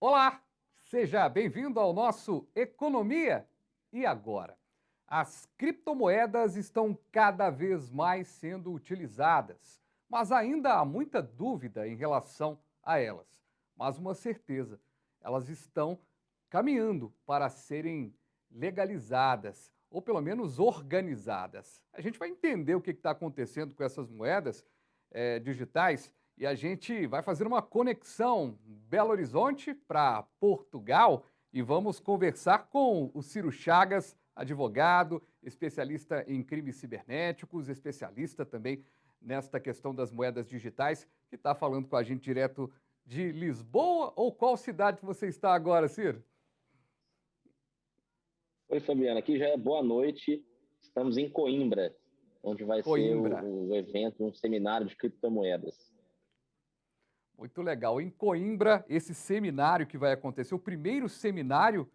Olá, seja bem-vindo ao nosso Economia e Agora. As criptomoedas estão cada vez mais sendo utilizadas, mas ainda há muita dúvida em relação a elas. Mas uma certeza, elas estão caminhando para serem legalizadas, ou pelo menos organizadas. A gente vai entender o que está acontecendo com essas moedas digitais e a gente vai fazer uma conexão Belo Horizonte para Portugal e vamos conversar com o Ciro Chagas, advogado, especialista em crimes cibernéticos, especialista também nesta questão das moedas digitais, que está falando com a gente direto de Lisboa. Ou qual cidade que você está agora, Ciro? Oi, Fabiana, aqui já é boa noite. Estamos em Coimbra, onde vai ser Coimbra. o evento, um seminário de criptomoedas. Muito legal. Em Coimbra, esse seminário que vai acontecer, o primeiro seminário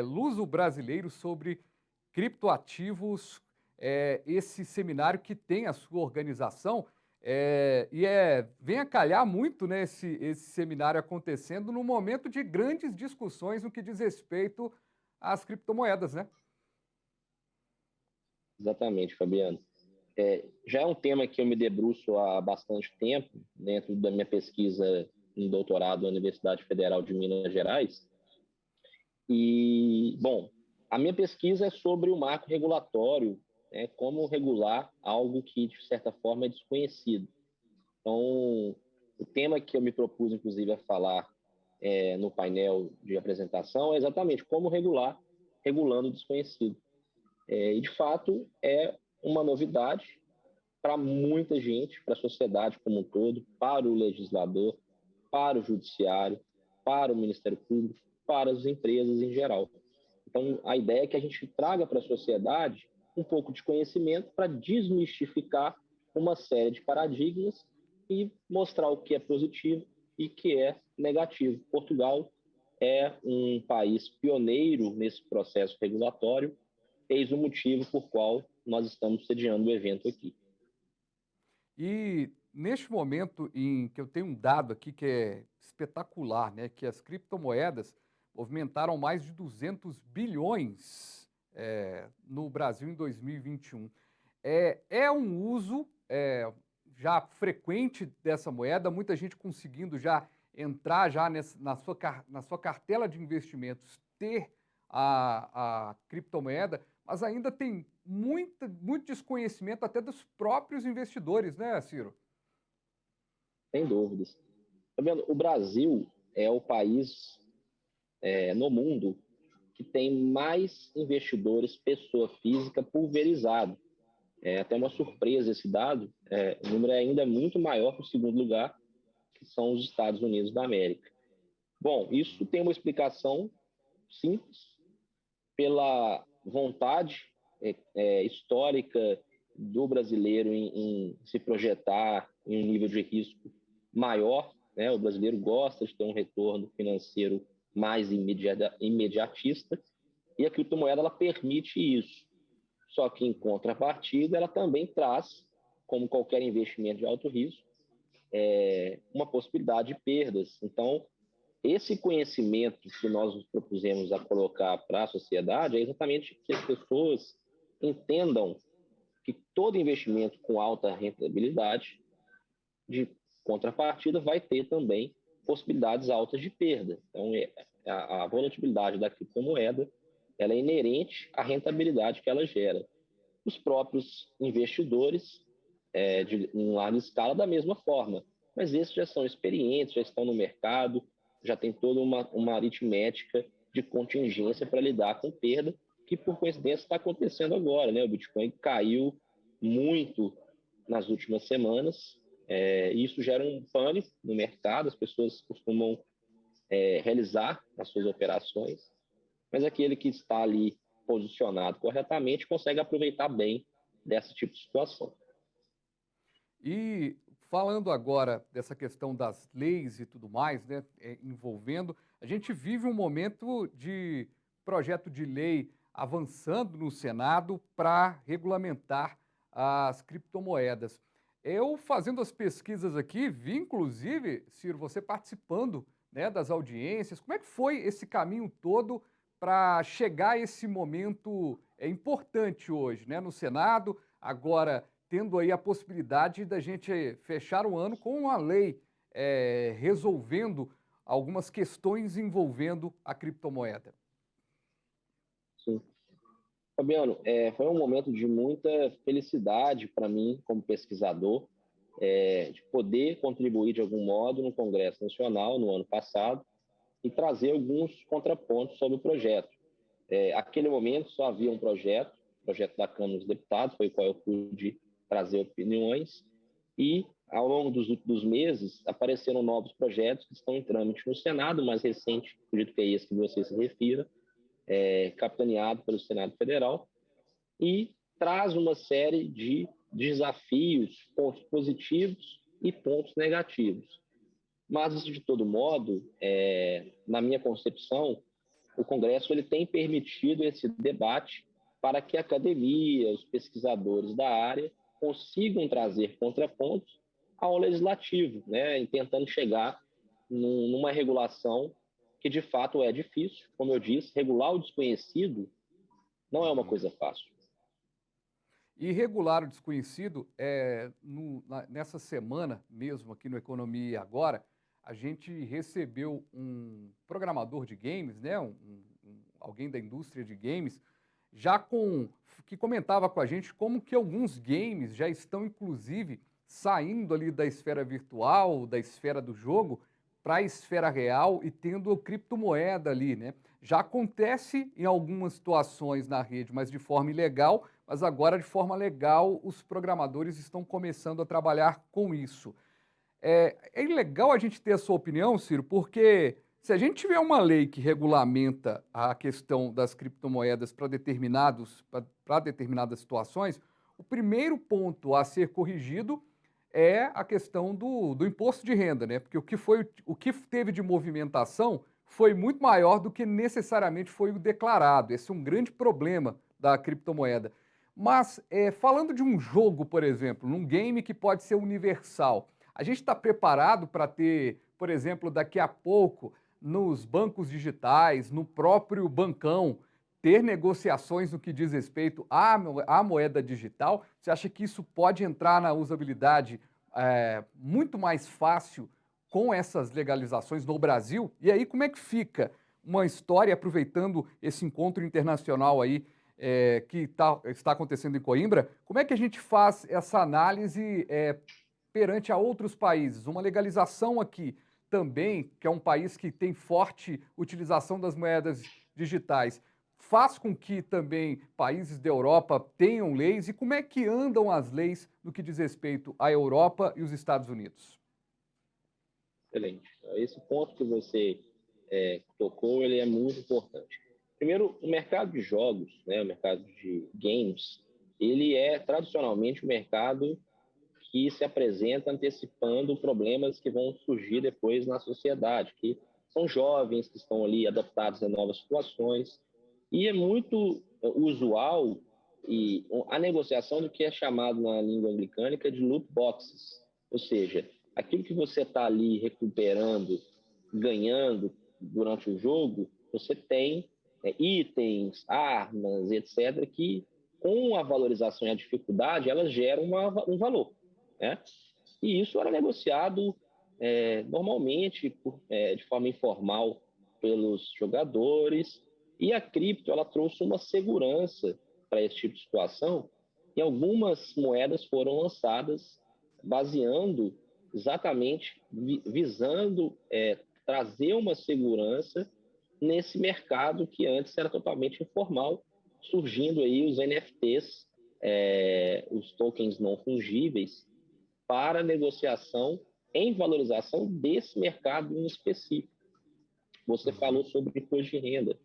luso-brasileiro sobre criptoativos, esse seminário que tem a sua organização, vem a calhar muito, né, esse seminário acontecendo no momento de grandes discussões no que diz respeito às criptomoedas, né? Exatamente, Fabiana. Já é um tema que eu me debruço há bastante tempo, dentro da minha pesquisa em doutorado na Universidade Federal de Minas Gerais. E, bom, a minha pesquisa é sobre o marco regulatório, né, como regular algo que, de certa forma, é desconhecido. Então, o tema que eu me propus, inclusive, a falar no painel de apresentação é exatamente como regulando o desconhecido. E, de fato, é uma novidade para muita gente, para a sociedade como um todo, para o legislador, para o judiciário, para o Ministério Público, para as empresas em geral. Então, a ideia é que a gente traga para a sociedade um pouco de conhecimento para desmistificar uma série de paradigmas e mostrar o que é positivo e o que é negativo. Portugal é um país pioneiro nesse processo regulatório, eis o motivo por qual nós estamos sediando o evento aqui. E neste momento em que eu tenho um dado aqui que é espetacular, né, que as criptomoedas movimentaram mais de 200 bilhões no Brasil em 2021. É um uso já frequente dessa moeda, muita gente conseguindo já entrar já na sua cartela de investimentos, ter a criptomoeda, mas ainda tem muito desconhecimento até dos próprios investidores, né, Ciro? Sem dúvidas. Tá vendo? O Brasil é o país no mundo que tem mais investidores pessoa física pulverizado. É até uma surpresa esse dado. O número é ainda muito maior que o segundo lugar, que são os Estados Unidos da América. Bom, isso tem uma explicação simples pela vontade histórica do brasileiro em se projetar em um nível de risco maior. Né? O brasileiro gosta de ter um retorno financeiro mais imediatista e a criptomoeda ela permite isso. Só que, em contrapartida, ela também traz, como qualquer investimento de alto risco, uma possibilidade de perdas. Então, esse conhecimento que nós nos propusemos a colocar para a sociedade é exatamente que as pessoas entendam que todo investimento com alta rentabilidade, de contrapartida, vai ter também possibilidades altas de perda. Então, a volatilidade da criptomoeda ela é inerente à rentabilidade que ela gera. Os próprios investidores, em larga escala, da mesma forma. Mas esses já são experientes, já estão no mercado, já tem toda uma aritmética de contingência para lidar com perda, que por coincidência está acontecendo agora. Né? O Bitcoin caiu muito nas últimas semanas, e isso gera um pânico no mercado, as pessoas costumam realizar as suas operações, mas aquele que está ali posicionado corretamente consegue aproveitar bem desse tipo de situação. E falando agora dessa questão das leis e tudo mais, né, envolvendo, a gente vive um momento de projeto de lei avançando no Senado para regulamentar as criptomoedas. Eu fazendo as pesquisas aqui, vi inclusive, Ciro, você participando né, das audiências. Como é que foi esse caminho todo para chegar a esse momento importante hoje, né, no Senado, agora tendo aí a possibilidade da gente fechar o ano com uma lei resolvendo algumas questões envolvendo a criptomoeda? Sim. Fabiano, foi um momento de muita felicidade para mim, como pesquisador, de poder contribuir de algum modo no Congresso Nacional no ano passado e trazer alguns contrapontos sobre o projeto. Aquele momento só havia um projeto, o projeto da Câmara dos Deputados, foi o qual eu pude trazer opiniões, e ao longo dos meses apareceram novos projetos que estão em trâmite no Senado, o mais recente, acredito que é esse que você se refira, capitaneado pelo Senado Federal, e traz uma série de desafios, pontos positivos e pontos negativos. Mas, de todo modo, na minha concepção, o Congresso ele tem permitido esse debate para que a academia, os pesquisadores da área, consigam trazer contrapontos ao legislativo, né, tentando chegar numa regulação que, de fato, é difícil. Como eu disse, regular o desconhecido não é uma Uhum. coisa fácil. E regular o desconhecido, nessa semana mesmo, aqui no Economia Agora, a gente recebeu um programador de games, né, alguém da indústria de games, que comentava com a gente como que alguns games já estão, inclusive, saindo ali da esfera virtual, da esfera do jogo, para a esfera real e tendo criptomoeda ali, né? Já acontece em algumas situações na rede, mas de forma ilegal, mas agora, de forma legal, os programadores estão começando a trabalhar com isso. É legal a gente ter a sua opinião, Ciro, porque se a gente tiver uma lei que regulamenta a questão das criptomoedas para determinadas situações, o primeiro ponto a ser corrigido é a questão do imposto de renda, né? Porque o que teve de movimentação foi muito maior do que necessariamente foi o declarado. Esse é um grande problema da criptomoeda. Mas, falando de um jogo, por exemplo, num game que pode ser universal, a gente está preparado para ter, por exemplo, daqui a pouco, nos bancos digitais, no próprio bancão, ter negociações no que diz respeito à moeda digital? Você acha que isso pode entrar na usabilidade muito mais fácil com essas legalizações no Brasil? E aí, como é que fica uma história, aproveitando esse encontro internacional aí está acontecendo em Coimbra, como é que a gente faz essa análise perante a outros países? Uma legalização aqui também, que é um país que tem forte utilização das moedas digitais, faz com que também países da Europa tenham leis, e como é que andam as leis no que diz respeito à Europa e os Estados Unidos? Excelente. Esse ponto que você tocou, ele é muito importante. Primeiro, o mercado de jogos, né, o mercado de games, ele é tradicionalmente o mercado que se apresenta antecipando problemas que vão surgir depois na sociedade, que são jovens que estão ali adaptados a novas situações, e é muito usual a negociação do que é chamado na língua anglicânica de loot boxes, ou seja, aquilo que você está ali recuperando, ganhando durante o jogo, você tem itens, armas, etc., que com a valorização e a dificuldade, elas geram um valor, né? E isso era negociado normalmente, de forma informal, pelos jogadores, e a cripto ela trouxe uma segurança para esse tipo de situação, e algumas moedas foram lançadas baseando exatamente, visando trazer uma segurança nesse mercado que antes era totalmente informal, surgindo aí os NFTs, os tokens não fungíveis, para negociação em valorização desse mercado em específico. Você Uhum. falou sobre imposto de renda.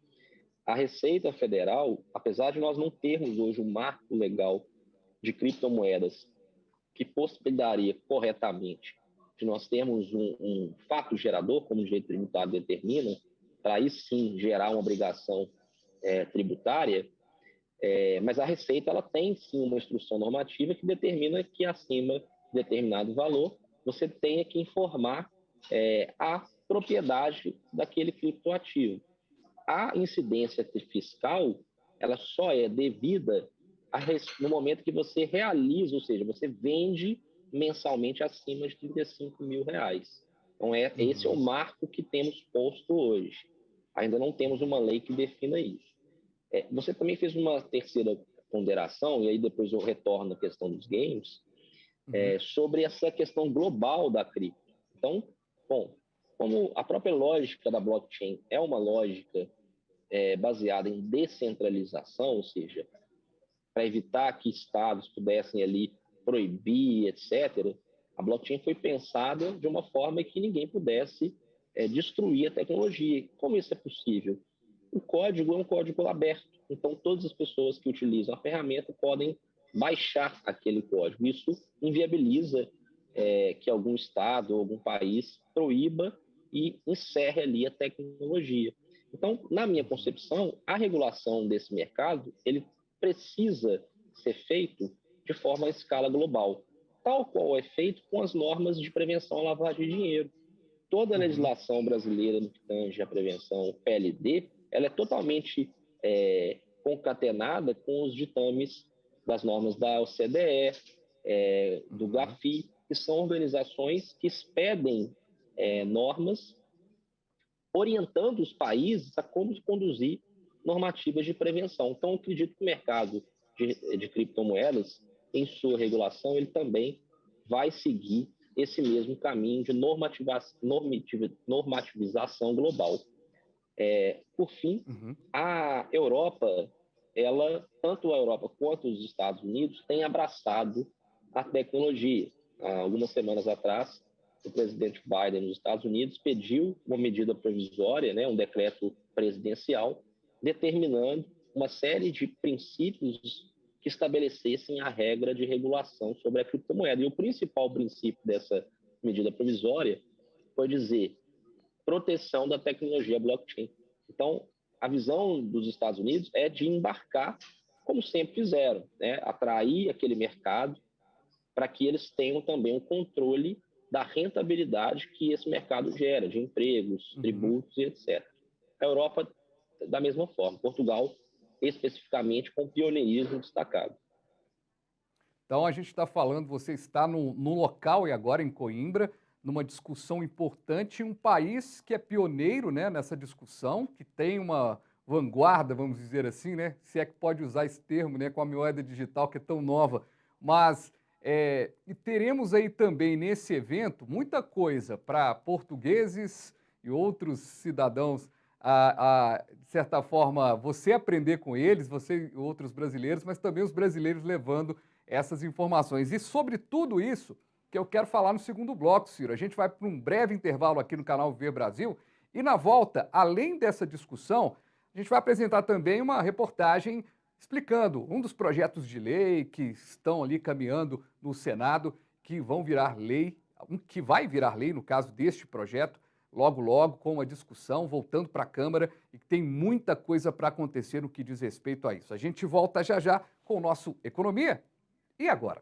A Receita Federal, apesar de nós não termos hoje um marco legal de criptomoedas que possibilitaria corretamente de nós termos um fato gerador, como o direito tributário determina, para aí sim gerar uma obrigação tributária, mas a Receita ela tem sim uma instrução normativa que determina que acima de determinado valor você tenha que informar a propriedade daquele criptoativo. A incidência fiscal, ela só é devida no momento que você realiza, ou seja, você vende mensalmente acima de R$ 35.000. Então, esse é o marco que temos posto hoje. Ainda não temos uma lei que defina isso. Você também fez uma terceira ponderação, e aí depois eu retorno à questão dos games, sobre essa questão global da cripto. Então, bom, como a própria lógica da blockchain é uma lógica baseada em descentralização, ou seja, para evitar que estados pudessem ali proibir, etc., a blockchain foi pensada de uma forma que ninguém pudesse destruir a tecnologia. Como isso é possível? O código é um código aberto, então todas as pessoas que utilizam a ferramenta podem baixar aquele código. Isso inviabiliza que algum estado ou algum país proíba e encerre ali a tecnologia. Então, na minha concepção, a regulação desse mercado, ele precisa ser feito de forma à escala global, tal qual é feito com as normas de prevenção à lavagem de dinheiro. Toda a legislação brasileira no que tange à prevenção PLD, ela é totalmente concatenada com os ditames das normas da OCDE, do GAFI, que são organizações que expedem normas orientando os países a como conduzir normativas de prevenção. Então, eu acredito que o mercado de criptomoedas, em sua regulação, ele também vai seguir esse mesmo caminho de normativização global. Por fim, a Europa, tanto a Europa quanto os Estados Unidos, têm abraçado a tecnologia. Há algumas semanas atrás, o presidente Biden nos Estados Unidos pediu uma medida provisória, um decreto presidencial, determinando uma série de princípios que estabelecessem a regra de regulação sobre a criptomoeda. E o principal princípio dessa medida provisória foi dizer proteção da tecnologia blockchain. Então, a visão dos Estados Unidos é de embarcar, como sempre fizeram, atrair aquele mercado para que eles tenham também o controle da rentabilidade que esse mercado gera, de empregos, tributos e etc. A Europa, da mesma forma. Portugal, especificamente, com pioneirismo destacado. Então, a gente está falando, você está no local e agora em Coimbra, numa discussão importante, um país que é pioneiro nessa discussão, que tem uma vanguarda, vamos dizer assim, se é que pode usar esse termo, com a moeda digital que é tão nova, mas e teremos aí também nesse evento muita coisa para portugueses e outros cidadãos, de certa forma, você aprender com eles, você e outros brasileiros, mas também os brasileiros levando essas informações. E sobre tudo isso que eu quero falar no segundo bloco, Ciro. A gente vai para um breve intervalo aqui no canal Viver Brasil e na volta, além dessa discussão, a gente vai apresentar também uma reportagem explicando um dos projetos de lei que estão ali caminhando no Senado, que vão virar lei, que vai virar lei no caso deste projeto, logo, logo, com uma discussão, voltando para a Câmara, e que tem muita coisa para acontecer no que diz respeito a isso. A gente volta já já com o nosso Economia. E agora?